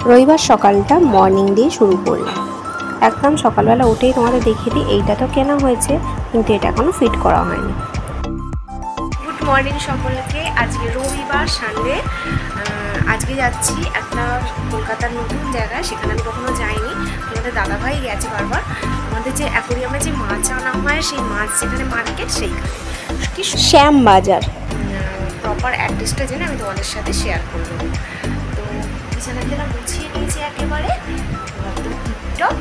রবিবার সকালটা মর্নিং দিয়ে শুরু করলাম। একদম সকালবেলা উঠেই তোমাদের দেখিয়ে দিই, এইটা তো কেনা হয়েছে কিন্তু এটা এখনও ফিট করা হয়নি। গুড মর্নিং সকলকে। আজকে রবিবার সানডে। আজকে যাচ্ছি একটা কলকাতার নতুন জায়গায়, সেখানে আমি কখনো যাইনি। আমাদের দাদাভাই গেছে বারবার। আমাদের যে অ্যাকোরিয়ামে যে মাছ আনা হয়, সেই মাছ যেখানে মার্কেট, সেইখানে কি শ্যামবাজার। প্রপার অ্যাড্রেসটা জেনে আমি তোমাদের সাথে শেয়ার করব। তো বিছানাটা গুছিয়ে নিয়েছি একেবারে, একদম টিপটপ,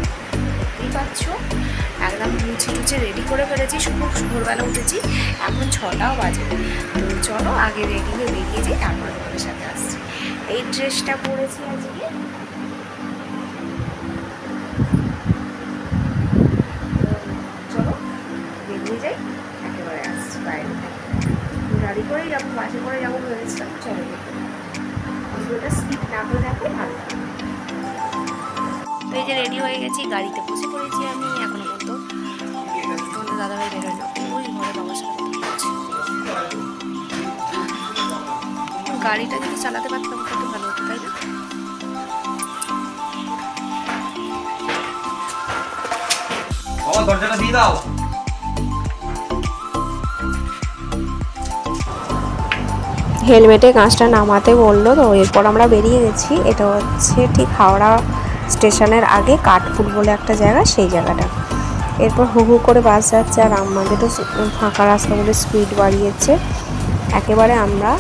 দেখতেই পাচ্ছ। একদম মুছে টুছে রেডি করে ফেলেছি, খুব ভোরবেলা উঠেছি, এখন 6টাও বাজে। তো চলো আগে রেডি হয়ে বেরিয়ে যাই, তারপরে তোমাদের সাথে আসছি। এই ড্রেসটা পরেছি আজকে। চলো বেরিয়ে যাই, একেবারে আসছি বাইরে। গাড়ি করেই যাবো, বাসে করে যাবো ভেবেছিলাম। চলো ভিডিওটা স্কিপ না করে দেখো, ভালো লাগে। তো এই যে রেডি হয়ে গেছি, গাড়িতে বসে পড়েছি আমি। এখনো পর্যন্ত তোমাদের দাদাভাই বেরোয় না, ওই ঘরে বাবার সাথে কথা বলছি। গাড়িটা যদি চালাতে পারতাম কত ভালো হতো, তাই না? দরজাটা দিয়ে দাও। হেলমেটে কাঁচটা নামাতে বললো, তো এরপর আমরা বেরিয়ে গেছি। এটা হচ্ছে ঠিক হাওড়া স্টেশনের আগে কাঠপুর বলে একটা জায়গা, সেই জায়গাটা। এরপর হু হু করে বাস যাচ্ছে, আর আমাদেরও ফাঁকা রাস্তা বলে স্পিড বাড়িয়েছে একেবারে। আমরা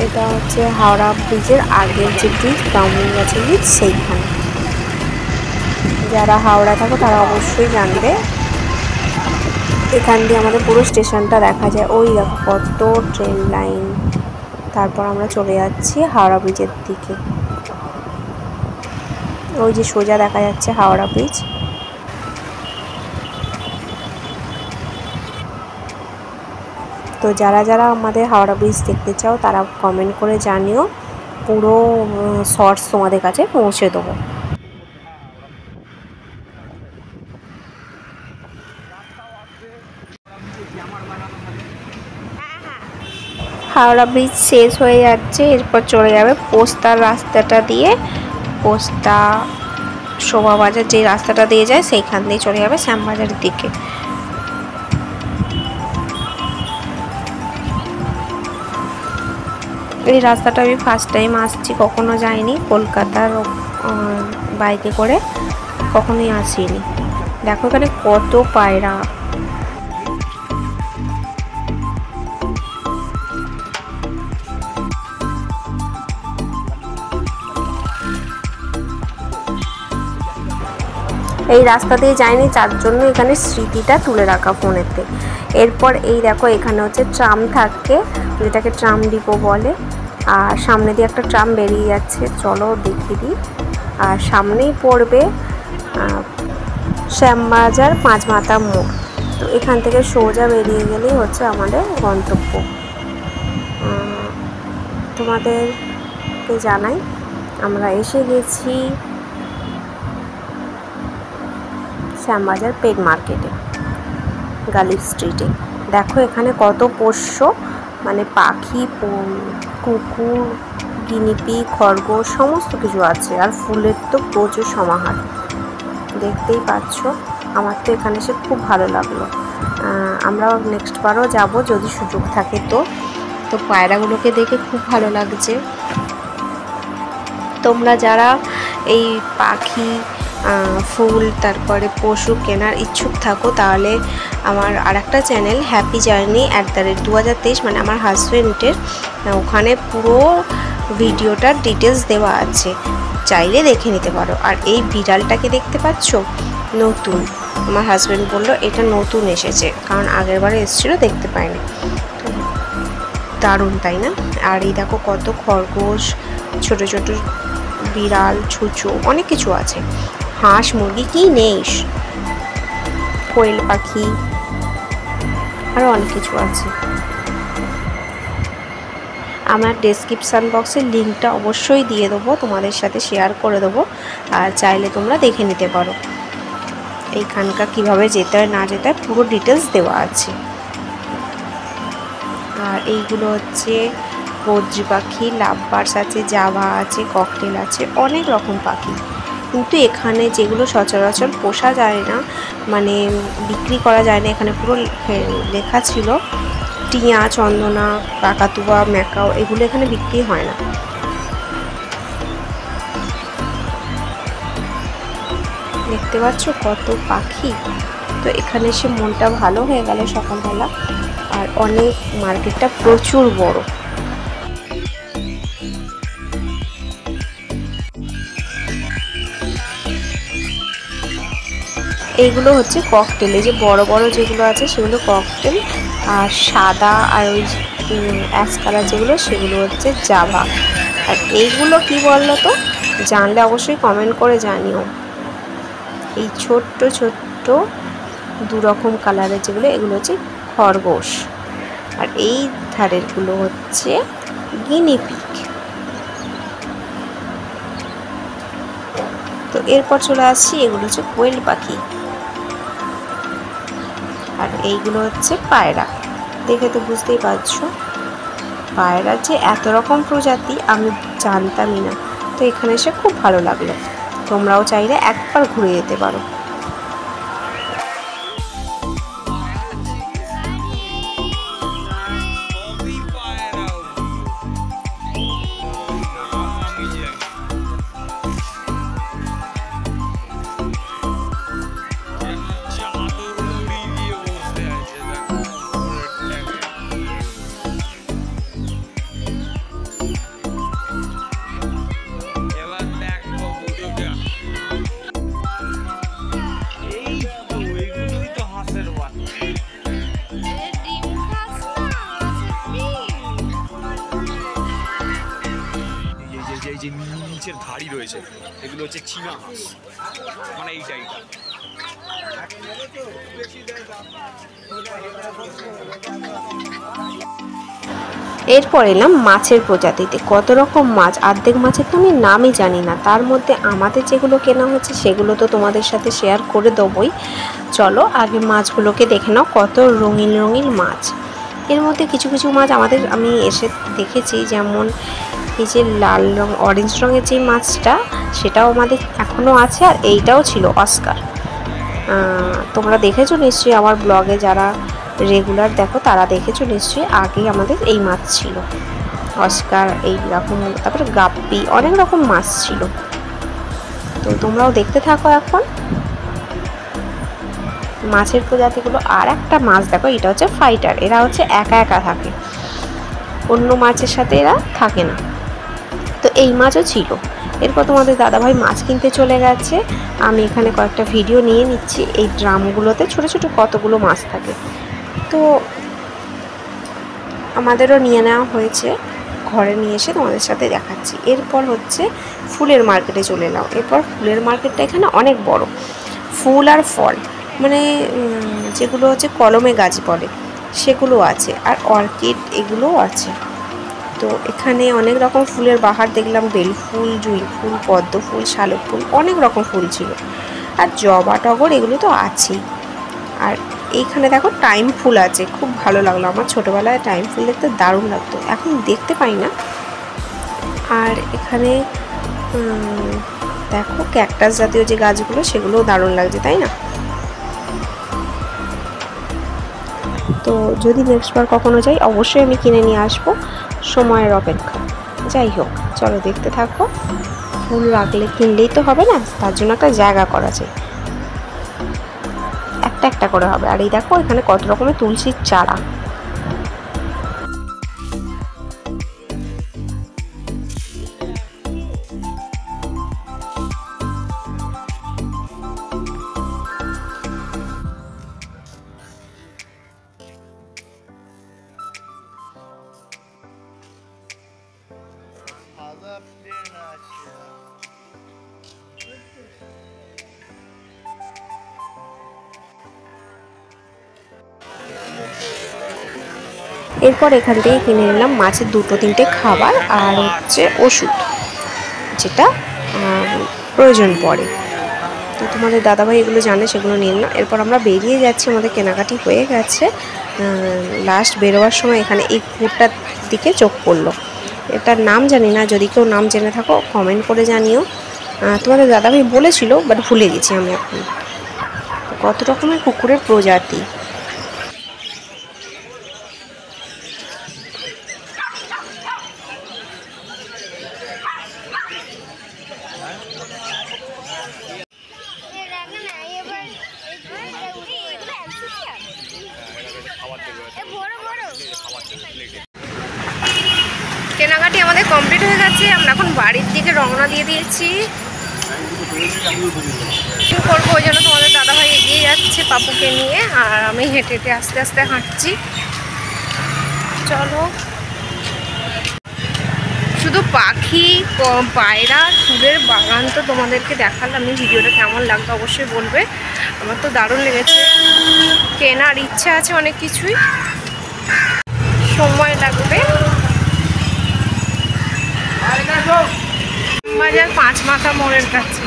এটা হচ্ছে হাওড়া ব্রিজের আগের যে ব্রিজ, ব্রাহ্মণগাছি ব্রিজ, সেইখানে। যারা হাওড়া থাকো তারা অবশ্যই জানবে। এখান দিয়ে আমাদের পুরো স্টেশনটা দেখা যায়। ওই দেখো কত ট্রেন লাইন। তারপর আমরা চলে যাচ্ছি হাওড়া ব্রিজের দিকে। ওই যে সোজা দেখা যাচ্ছে হাওড়া ব্রিজ। তো যারা যারা আমাদের হাওড়া ব্রিজ দেখতে চাও তারা কমেন্ট করে জানিও, পুরো শর্টস তোমাদের কাছে পৌঁছে দেবো। হাওড়া ব্রিজ শেষ হয়ে যাচ্ছে, এরপর চলে যাবে পোস্তার রাস্তাটা দিয়ে। পোস্তা শোভাবাজার যে রাস্তাটা দিয়ে যায়, সেইখান দিয়ে চলে যাবে শ্যামবাজারের দিকে। এই রাস্তাটা আমি ফার্স্ট টাইম আসছি, কখনো যাইনি। কলকাতার বাইকে করে কখনোই আসিনি। দেখো এখানে কত পায়রা। এই রাস্তা দিয়ে যায়নি, যার জন্য এখানে স্মৃতিটা তুলে রাখা ফোনেতে। এরপর এই দেখো এখানে হচ্ছে ট্রাম থাকে, যেটাকে ট্রাম ডিপো বলে। আর সামনে দিয়ে একটা ট্রাম বেরিয়ে যাচ্ছে, চলো দেখিয়ে দিই। আর সামনেই পড়বে শ্যামবাজার পাঁচমাথা মোড়। তো এখান থেকে সোজা বেরিয়ে গেলেই হচ্ছে আমাদের গন্তব্য। তোমাদেরকে জানাই আমরা এসে গেছি শ্যামবাজার পেট মার্কেটে, গালিব স্ট্রিটে। দেখো এখানে কত পোষ্য, মানে পাখি, কুকুর, গিনিপি, খরগোশ সমস্ত কিছু আছে। আর ফুলের তো প্রচুর সমাহার, দেখতেই পাচ্ছ। আমার তো এখানে এসে খুব ভালো লাগলো। আমরা নেক্সট বারও যাবো যদি সুযোগ থাকে। তো পায়রাগুলোকে দেখে খুব ভালো লাগছে। তোমরা যারা এই পাখি, ফুল, তারপরে পশু কেনার ইচ্ছুক থাকো, তাহলে আমার আরেকটা চ্যানেল হ্যাপি জার্নি @2023, মানে আমার হাজব্যান্ডের, ওখানে পুরো ভিডিওটার ডিটেলস দেওয়া আছে, চাইলে দেখে নিতে পারো। আর এই বিড়ালটাকে দেখতে পাচ্ছ, নতুন। আমার হাজব্যান্ড বললো এটা নতুন এসেছে, কারণ আগের বারে এসেছিলো, দেখতে পাইনি। দারুণ, তাই না? আর এই দেখো কত খরগোশ, ছোট ছোট বিড়াল, ছুঁচো, অনেক কিছু আছে। হাঁস মুরগি কি নেই, কোয়েল পাখি, আরও অনেক কিছু আছে। আমার ডেসক্রিপশান বক্সে লিঙ্কটা অবশ্যই দিয়ে দেবো, তোমাদের সাথে শেয়ার করে দেবো। আর চাইলে তোমরা দেখে নিতে পারো এইখানকার কীভাবে যেতে হয় না যেতে হয়, পুরো ডিটেলস দেওয়া আছে। আর এইগুলো হচ্ছে বদ্রি পাখি, লাভবার্ডস আছে, জাভা আছে, ককটেল আছে, অনেক রকম পাখি। কিন্তু এখানে যেগুলো সচরাচর পোষা যায় না, মানে বিক্রি করা যায় না, এখানে পুরো লেখা ছিল টিয়া, চন্দনা, কাকাতুয়া, ম্যাকাও, এগুলো এখানে বিক্রি হয় না। দেখতে পাচ্ছ কত পাখি। তো এখানে এসে মনটা ভালো হয়ে গেল সকালবেলা। আর অনেক, মার্কেটটা প্রচুর বড়। এইগুলো হচ্ছে ককটেল, এই যে বড় বড় যেগুলো আছে সেগুলো ককটেল, আর সাদা আর ওই অ্যাশ কালার যেগুলো সেগুলো হচ্ছে জাভা। আর এইগুলো কি বললো তো, জানলে অবশ্যই কমেন্ট করে জানিও। এই ছোট্ট ছোট্ট দু রকম কালারের যেগুলো, এগুলো হচ্ছে খরগোশ। আর এই ধারেরগুলো হচ্ছে গিনিপিগ। তো এরপর চলে আসছি, এগুলো হচ্ছে কোয়েল পাখি। আর এইগুলো হচ্ছে পায়রা। দেখে তো বুঝতেই পারছো পায়রার যে এত রকম প্রজাতি আমি জানতামই না। তো এখানে এসে খুব ভালো লাগলো। তোমরাও চাইলে একবার ঘুরে যেতে পারো। যে নিচের ধাড়ি রয়েছে এগুলো হচ্ছে চীনা হাঁস, মানে এই টাইপটা। এরপর এলাম মাছের প্রজাতিতে। কত রকম মাছ, অর্ধেক মাছের তো আমি নামই জানি না। তার মধ্যে আমাদের যেগুলো কেনা হচ্ছে সেগুলো তো তোমাদের সাথে শেয়ার করে দেবই। চলো আগে মাছগুলোকে দেখে নাও, কত রঙিন রঙিন মাছ। এর মধ্যে কিছু কিছু মাছ আমি এসে দেখেছি, যেমন এই যে লাল রং, অরেঞ্জ রঙের যে মাছটা, সেটাও আমাদের এখনও আছে। আর এইটাও ছিল অস্কার। তোমরা দেখেছো নিশ্চয়ই আমার ব্লগে, যারা রেগুলার দেখো তারা দেখেছো নিশ্চয়ই। আগে আমাদের এই মাছ ছিল অস্কার, এইরকম, তারপরে গাপ্পি, অনেক রকম মাছ ছিল। তো তোমরাও দেখতে থাকো এখন মাছের প্রজাতিগুলো। আর একটা মাছ দেখো, এটা হচ্ছে ফাইটার। এরা হচ্ছে একা একা থাকে, অন্য মাছের সাথে এরা থাকে না। তো এই মাছও ছিল। এরপর তোমাদের দাদাভাই মাছ কিনতে চলে গেছে। আমি এখানে কয়েকটা ভিডিও নিয়ে নিচ্ছি। এই ড্রামগুলোতে ছোট ছোট কতগুলো মাছ থাকে। তো আমাদেরও নিয়ে নেওয়া হয়েছে, ঘরে নিয়ে এসে তোমাদের সাথে দেখাচ্ছি। এরপর হচ্ছে ফুলের মার্কেটে চলে এলাম। এরপর ফুলের মার্কেটটা এখানে অনেক বড়। ফুল আর ফল, মানে যেগুলো হচ্ছে কলমে গাছ বলে সেগুলো আছে, আর অর্কিড এগুলোও আছে। তো এখানে অনেক রকম ফুলের বাহার দেখলাম, বেল ফুল, জুঁই ফুল, পদ্ম ফুল, শালক ফুল, অনেক রকম ফুল ছিল। আর জবা টগর এগুলো তো আছেই। আর এইখানে দেখো টাইম ফুল আছে, খুব ভালো লাগলো। আমার ছোটোবেলায় টাইম ফুল দেখতে দারুণ লাগতো, এখন দেখতে পাই না। আর এখানে দেখো ক্যাকটাস জাতীয় যে গাছগুলো, সেগুলোও দারুণ লাগছে, তাই না? তো যদি নেক্সটবার কখনো যাই অবশ্যই আমি কিনে নিয়ে আসবো, সময়ের অপেক্ষা। যাই হোক, চলো দেখতে থাকো। ফুল রাখলে কিনলেই তো হবে না, তার জন্য একটা জায়গা করা যায়, একটা একটা করে হবে। আর এই দেখো এখানে কত রকমের তুলসীর চারা। এরপর এখান থেকে কিনে নিলাম মাছের দুটো তিনটে খাবার আর হচ্ছে ওষুধ, যেটা প্রয়োজন পড়ে। তো তোমাদের দাদাভাই এগুলো জানে, সেগুলো নিয়ে নিলাম। এরপর আমরা বেরিয়ে যাচ্ছি, আমাদের কেনাকাটি হয়ে গেছে। লাস্ট বেরোবার সময় এখানে এই ফুডটার দিকে চোখ পড়লো। এটার নাম জানি না, যদি কেউ নাম জেনে থাকো কমেন্ট করে জানিও। তোমাদের দাদাভাই বলেছিল, বাট ভুলে গেছি আমি এখন। কত রকমের কুকুরের প্রজাতি। কেনাকাটি আমাদের কমপ্লিট হয়ে গেছে, আমরা এখন বাড়ির দিকে রওনা দিয়ে দিয়েছি। কি করবো, ওই জন্য তোমাদের দাদাভাই এগিয়ে যাচ্ছে পাপুকে নিয়ে, আর আমি হেঁটে হেঁটে আস্তে আস্তে হাঁটছি। চলো, শুধু পাখি, পায়রা, ফুলের বাগান তো তোমাদেরকে দেখালাম। ভিডিওটা কেমন লাগবে অবশ্যই বলবে। আমার তো দারুণ লেগেছে। কেনার ইচ্ছা আছে অনেক কিছুই, সময় লাগবে। বাজার 5 মাথা মোড়ের কাছে।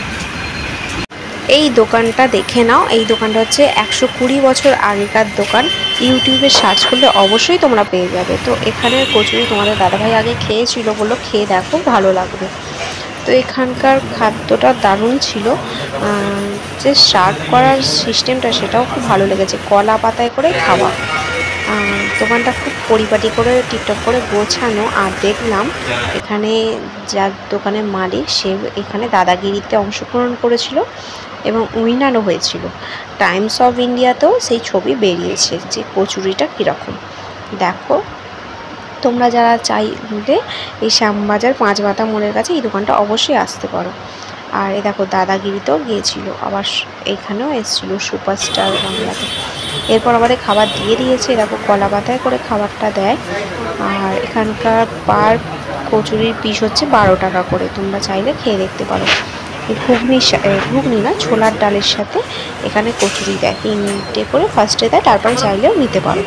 এই দোকানটা দেখে নাও। এই দোকানটা হচ্ছে 120 বছর আগেকার দোকান। ইউটিউবে সার্চ করলে অবশ্যই তোমরা পেয়ে যাবে। তো এখানের কচুরি তোমাদের দাদাভাই আগে খেয়েছিল, বললো খেয়ে দেখো ভালো লাগবে। তো এখানকার খাদ্যটা দারুণ ছিল। যে সার্ভ করার সিস্টেমটা সেটাও খুব ভালো লেগেছে, কলা পাতায় করে খাওয়া। দোকানটা খুব পরিপাটি করে টিপটপ করে গোছানো। আর দেখলাম এখানে যার দোকানের মালিক, সে এখানে দাদাগিরিতে অংশগ্রহণ করেছিল এবং উইনারও হয়েছিল। টাইমস অফ ইন্ডিয়াতেও সেই ছবি বেরিয়েছে যে কচুরিটা কীরকম। দেখো, তোমরা যারা চাইলে এই শ্যামবাজার 5 মাথা মোড়ের কাছে এই দোকানটা অবশ্যই আসতে পারো। আর এ দেখো, দাদাগিরিতেও গিয়েছিল, আবার এইখানেও এসেছিল সুপারস্টার বাংলাতে। এরপর আমাদের খাবার দিয়ে দিয়েছে। দেখো, কলা পাতায় করে খাবারটা দেয়। আর এখানকার পার কচুরির পিস হচ্ছে 12 টাকা করে। তোমরা চাইলে খেয়ে দেখতে পারো। ঘুগনি না, ছোলার ডালের সাথে এখানে কচুরি দেয়। 3টে করে ফার্স্টে দেয়, তারপরে চাইলেও নিতে পারো।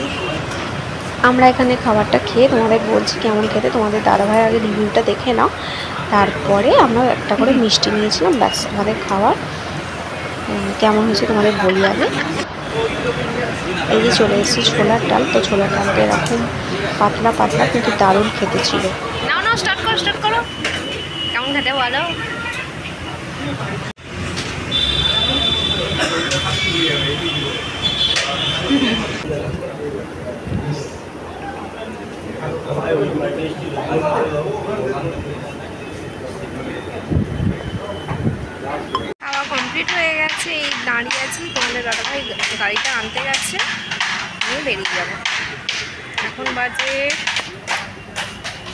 আমরা এখানে খাবারটা খেয়ে তোমাদের বলছি কেমন খেতে। তোমাদের দাদাভাই আগে রিভিউটা দেখে নাও, তারপরে আমরা একটা করে মিষ্টি নিয়েছিলাম। ব্যাস, আমাদের খাবার কেমন হয়েছে তোমাদের বলি আগে। এই যে চলে এসেছি ছোলার ডাল। তো ছোলার ডালটা এরকম পাতলা পাতলা, কিন্তু দারুণ খেতে ছিল। না, স্টার্ট করো। কেমন খেতে বলো। খাওয়া কমপ্লিট হয়ে গেছে। এই দাঁড়িয়ে আছি, তোমাদের দাদাভাই গাড়িটা আনতে গেছে, আমি বেরিয়ে যাবো। এখন বাজে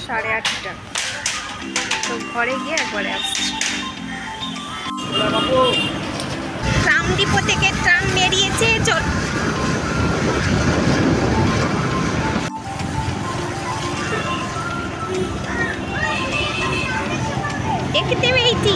8:30। তো ঘরে গিয়ে একবারে আসছি। ট্রাম ডিপো থেকে ট্রাম বেরিয়েছে। চল, দেখতে পেয়েছি।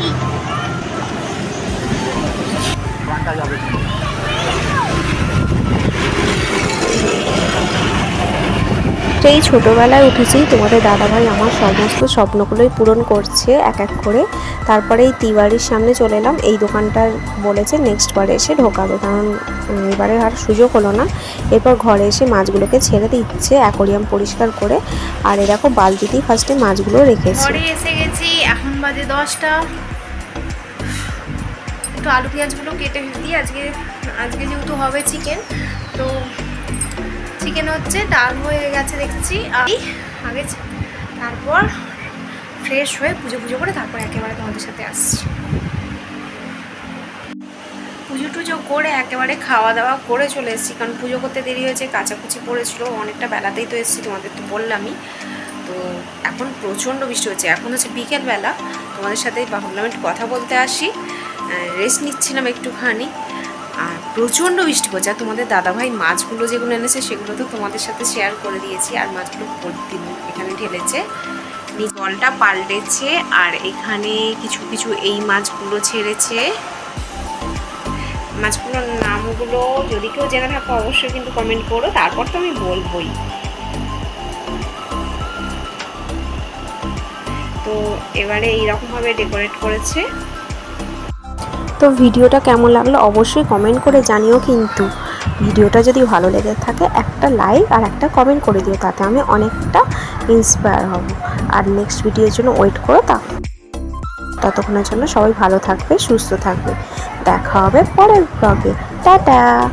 তো এই ছোটোবেলায় উঠেছি, তোমাদের দাদাভাই আমার সমস্ত স্বপ্নগুলোই পূরণ করছে এক এক করে। তারপরে এই তিওয়ারির সামনে চলে এলাম। এই দোকানটা বলেছে নেক্সট বারে এসে ঢোকাবে, কারণ এবারে আর সুযোগ হলো না। এরপর ঘরে এসে মাছগুলোকে ছেড়ে দিচ্ছে অ্যাকোরিয়াম পরিষ্কার করে। আর এরকম বালতিতেই ফার্স্টে মাছগুলো রেখেছে। ঘরে এসে গেছি, এখন বাজে 10টা। একটু আলু পেঁয়াজগুলো কেটে দিই। আজকে যেহেতু হবে চিকেন, তো চিকেন হচ্ছে, ডাল হয়ে গেছে দেখছি আগে। তারপর ফ্রেশ হয়ে পুজো করে তারপর একেবারে তোমাদের সাথে আসছি। পুজো করে একেবারে খাওয়া দাওয়া করে চলে এসেছি, কারণ পুজো করতে দেরি হয়েছে, কাচাকুচি পড়েছিল। অনেকটা বেলাতেই তো এসেছি, তোমাদের তো বললামই। তো এখন প্রচণ্ড বৃষ্টি হচ্ছে। এখন হচ্ছে বিকেলবেলা, তোমাদের সাথে ভাবলাম একটু কথা বলতে আসি। রেস্ট নিচ্ছিলাম একটুখানি, আর প্রচণ্ড বৃষ্টি পড়ছে। আর তোমাদের দাদাভাই মাছগুলো যেগুলো এনেছে সেগুলো তো তোমাদের সাথে শেয়ার করে দিয়েছি। আর মাছগুলো প্রতিদিন এখানে ঢেলেছে, জলটা পাল্টেছে। আর এখানে কিছু এই মাছগুলো ছেড়েছে। মাছগুলোর নামগুলো যদি কেউ জেনে থাকো অবশ্যই কিন্তু কমেন্ট করো, তারপর তো আমি বলবোই। তো এবারে এইরকমভাবে ডেকোরেট করেছে। তো ভিডিওটা কেমন লাগলো অবশ্যই কমেন্ট করে জানিও। কিন্তু ভিডিওটা যদি ভালো লেগে থাকে একটা লাইক আর একটা কমেন্ট করে দিও, তাতে আমি অনেকটা ইন্সপায়ার হব। আর নেক্সট ভিডিওর জন্য ওয়েট করো। ততক্ষণের জন্য সবাই ভালো থাকবে, সুস্থ থাকবে। দেখা হবে পরের ব্লগে। টাটা।